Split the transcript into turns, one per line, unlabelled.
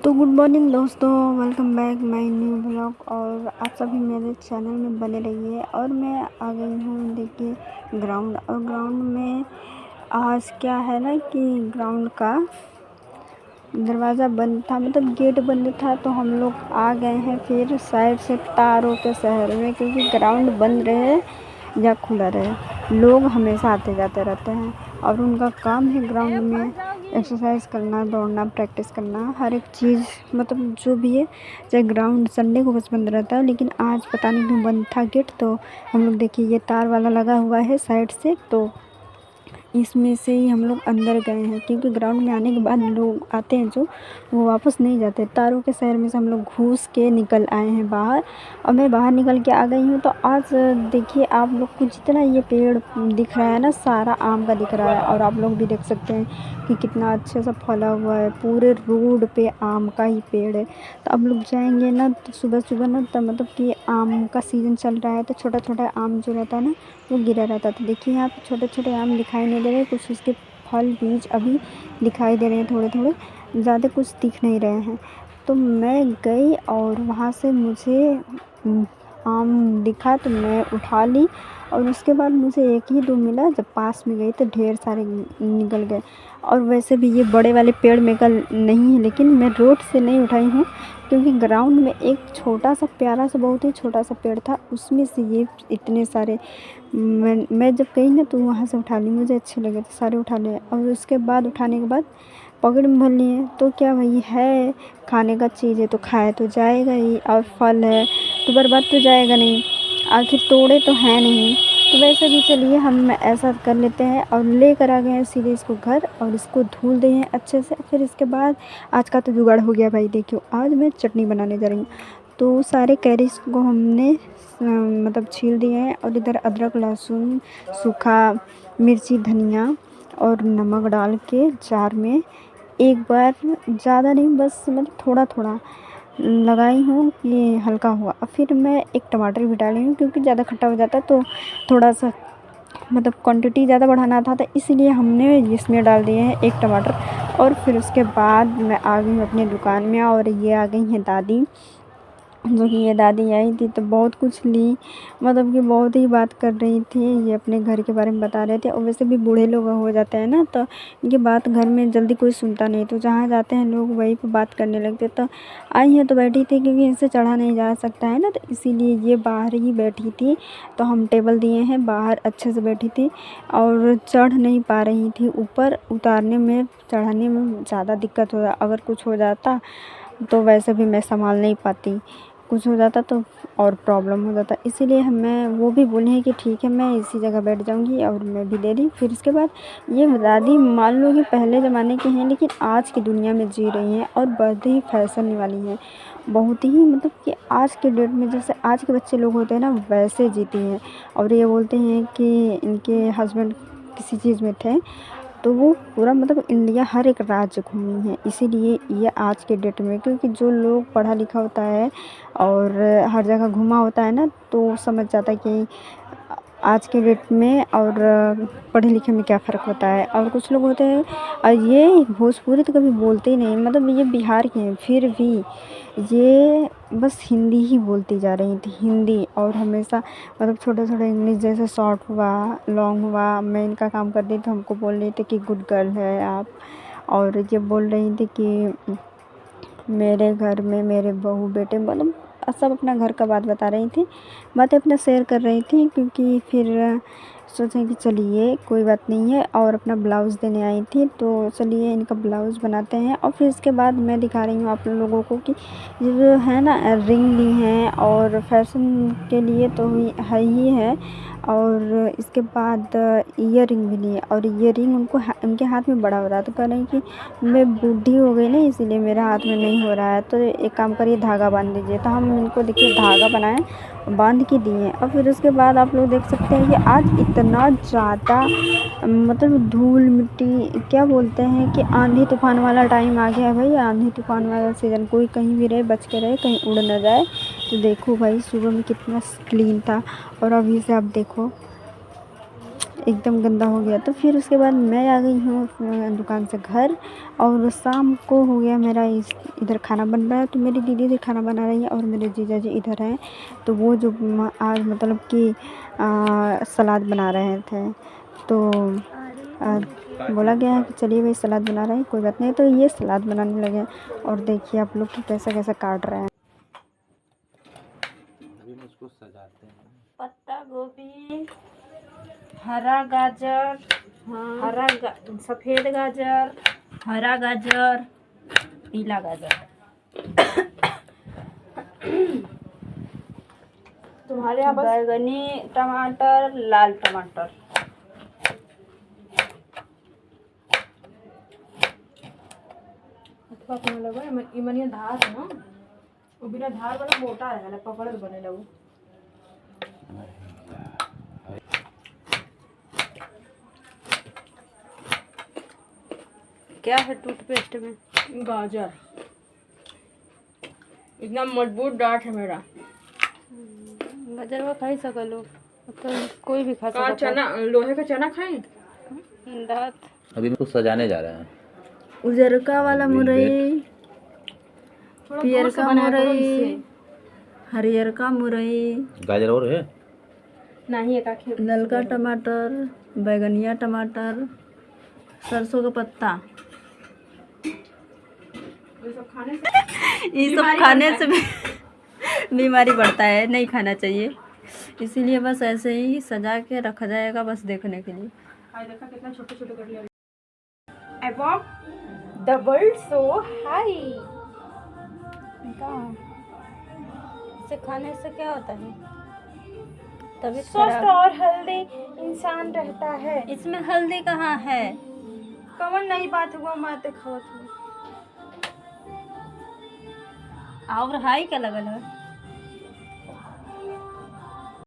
तो good morning दोस्तों, welcome back my new blog. और आप सभी मेरे चैनल में बने रहिए। और मैं आ गई हूँ देखिए ग्राउंड। और ग्राउंड में आज क्या है ना कि ग्राउंड का दरवाज़ा बंद था, मतलब गेट बंद था। तो हम लोग आ गए हैं फिर साइड से तारों के शहर में, क्योंकि ग्राउंड बंद रहे या खुला रहे, लोग हमेशा आते जाते रहते हैं। और उनका काम है ग्राउंड में एक्सरसाइज करना, दौड़ना, प्रैक्टिस करना, हर एक चीज़, मतलब जो भी है। चाहे ग्राउंड संडे को बस बंद रहता है, लेकिन आज पता नहीं क्यों बंद था गेट। तो हम लोग देखिए ये तार वाला लगा हुआ है साइड से, तो इसमें से ही हम लोग अंदर गए हैं। क्योंकि ग्राउंड में आने के बाद लोग आते हैं जो, वो वापस नहीं जाते। तारों के शहर में से हम लोग घुस के निकल आए हैं बाहर। और मैं बाहर निकल के आ गई हूँ। तो आज देखिए आप लोग को जितना ये पेड़ दिख रहा है ना, सारा आम का दिख रहा है। और आप लोग भी देख सकते हैं कि कितना अच्छे से फला हुआ है, पूरे रोड पे आम का ही पेड़ है। तो अब लोग जाएंगे ना, तो सुबह सुबह ना, तो मतलब कि आम का सीज़न चल रहा है, तो छोटा छोटा आम जो रहता है ना, वो गिरा रहता था। देखिए यहाँ पे छोटे छोटे आम दिखाई नहीं दे रहे, कुछ उसके फल बीज अभी दिखाई दे रहे हैं, थोड़े थोड़े, ज़्यादा कुछ दिख नहीं रहे हैं। तो मैं गई और वहाँ से मुझे आम दिखा तो मैं उठा ली। और उसके बाद मुझे एक ही दो मिला, जब पास में गई तो ढेर सारे निकल गए। और वैसे भी ये बड़े वाले पेड़ में कल नहीं है, लेकिन मैं रोड से नहीं उठाई हूँ, क्योंकि ग्राउंड में एक छोटा सा प्यारा सा बहुत ही छोटा सा पेड़ था, उसमें से ये इतने सारे मैं जब गई ना, तो वहाँ से उठा ली, मुझे अच्छे लगे तो सारे उठा लिए। और उसके बाद उठाने के बाद पॉकेट में भर लिए। तो क्या वही है, खाने का चीज़ है तो खाया तो जाएगा ही, और फल है तो बर्बाद तो जाएगा नहीं, आखिर तोड़े तो है नहीं। तो वैसे भी चलिए हम ऐसा कर लेते हैं। और लेकर आ गए हैं सीधे इसको घर, और इसको धुल दिए हैं अच्छे से। फिर इसके बाद आज का तो जुगाड़ हो गया भाई। देखियो आज मैं चटनी बनाने जा रही हूँ। तो सारे कैरेट को हमने मतलब छील दिए हैं। और इधर अदरक, लहसुन, सूखा मिर्ची, धनिया और नमक डाल के जार में एक बार, ज़्यादा नहीं, बस मतलब थोड़ा थोड़ा लगाई हूँ कि हल्का हुआ। और फिर मैं एक टमाटर भी डाली हूँ, क्योंकि ज़्यादा खट्टा हो जाता है, तो थोड़ा सा मतलब क्वांटिटी ज़्यादा बढ़ाना था, तो इसलिए हमने इसमें डाल दिए हैं एक टमाटर। और फिर उसके बाद मैं आ गई हूँ अपनी दुकान में। और ये आ गई हैं दादी, जो कि ये दादी आई थी तो बहुत कुछ ली, मतलब कि बहुत ही बात कर रही थी। ये अपने घर के बारे में बता रहे थे। और वैसे भी बूढ़े लोग हो जाते हैं ना, तो ये बात घर में जल्दी कोई सुनता नहीं, तो जहाँ जाते हैं लोग वहीं पे बात करने लगते। तो आई हैं तो बैठी थी, क्योंकि इनसे चढ़ा नहीं जा सकता है ना, तो इसीलिए ये बाहर ही बैठी थी। तो हम टेबल दिए हैं बाहर, अच्छे से बैठी थी। और चढ़ नहीं पा रही थी ऊपर, उतारने में चढ़ाने में ज़्यादा दिक्कत हो, अगर कुछ हो जाता तो वैसे भी मैं संभाल नहीं पाती, कुछ हो जाता तो और प्रॉब्लम हो जाता। इसीलिए हमें वो भी बोली है कि ठीक है मैं इसी जगह बैठ जाऊंगी, और मैं भी दे दी। फिर इसके बाद ये दादी मान लो कि पहले ज़माने की हैं, लेकिन आज की दुनिया में जी रही हैं, और बहुत ही फैशन वाली हैं, बहुत ही, मतलब कि आज के डेट में जैसे आज के बच्चे लोग होते हैं ना, वैसे जीती हैं। और ये बोलते हैं कि इनके हस्बैंड किसी चीज़ में थे, तो वो पूरा मतलब इंडिया हर एक राज्य घूमी है। इसीलिए ये आज के डेट में, क्योंकि जो लोग पढ़ा लिखा होता है और हर जगह घूमा होता है ना, तो समझ जाता है कि आज के डेट में और पढ़े लिखे में क्या फ़र्क होता है। और कुछ लोग होते हैं, और ये भोजपुरी तो कभी बोलते ही नहीं, मतलब ये बिहार के हैं, फिर भी ये बस हिंदी ही बोलती जा रही थी, हिंदी। और हमेशा मतलब छोटे छोटे इंग्लिश, जैसे शॉर्ट हुआ, लॉन्ग हुआ, मैं इनका काम कर रही तो हमको बोल रही थी कि गुड गर्ल है आप। और ये बोल रही थी कि मेरे घर में मेरे बहू बेटे, मतलब सब अपना घर का बात बता रही थी, बातें अपना शेयर कर रही थी। क्योंकि फिर सोचें कि चलिए कोई बात नहीं है। और अपना ब्लाउज़ देने आई थी, तो चलिए इनका ब्लाउज़ बनाते हैं। और फिर इसके बाद मैं दिखा रही हूँ आप लोगों को कि ये जो है ना, रिंग ली हैं, और फैशन के लिए तो है ही है। और इसके बाद ईयर रिंग भी ली है। और ईयर रिंग उनके हाथ में बड़ा हो रहा है, तो कह रही कि मैं बूढ़ी हो गई ना, इसीलिए मेरे हाथ में नहीं हो रहा है, तो एक काम करिए धागा बांध दीजिए। तो हम इनको देखिए धागा बनाए, बांध के दिए। और फिर उसके बाद आप लोग देख सकते हैं कि आज इतना ज़्यादा मतलब धूल मिट्टी, क्या बोलते हैं कि आंधी तूफान वाला टाइम आ गया है भाई, आंधी तूफान वाला सीज़न। कोई कहीं भी रहे, बच के रहे, कहीं उड़ ना जाए। तो देखो भाई सुबह में कितना क्लीन था, और अभी से आप देखो एकदम गंदा हो गया। तो फिर उसके बाद मैं आ गई हूँ दुकान से घर, और शाम को हो गया मेरा इधर खाना बन रहा है। तो मेरी दीदी इधर खाना बना रही है और मेरे जीजा जी इधर हैं। तो वो जो आज मतलब कि सलाद बना रहे थे, तो बोला गया है कि चलिए भाई सलाद बना रहे हैं, कोई बात नहीं। तो ये सलाद बनाने लगे, और देखिए आप लोग कि कैसे कैसे काट रहे हैं।
अभी मुझको सजाते हैं।
पत्ता गोभी, हरा गाजर, सफ़ेद गाजर, हरा गाजर, पीला गाजर। तुम्हारे यहाँ बैगनी टमाटर, लाल टमाटर। इमनिया धार है ना, वो बिना धार वाला मोटा रहेला, पकड़ के बने लगो। क्या है टूथपेस्ट में? गाजर। इतना मजबूत दांत है मेरा। गाजर वो खा ही सका लो, तो कोई भी खा सकता है। चना, लोहे का चना खाएं दांत।
अभी कुछ सजाने जा रहे हैं।
उजरका वाला मुरई, पियर का मुरई, हरियर का मुरई,
गाजर और है
नहीं, एक आखिर
ललका टमाटर, बैगनिया टमाटर, सरसों का पत्ता। ये सब खाने से बीमारी बढ़ता है, नहीं खाना चाहिए। इसीलिए बस ऐसे ही सजा के रखा जाएगा, बस देखने के लिए।
देखा कितना छोटे छोटे कर लिया। Above the world so high। इसे खाने से क्या होता है? तभी स्वस्थ और हेल्दी इंसान रहता है।
इसमें हल्दी कहाँ है?
कमन नई बात हुआ, माते खावत हुआ।
और हाई क्या लगल है?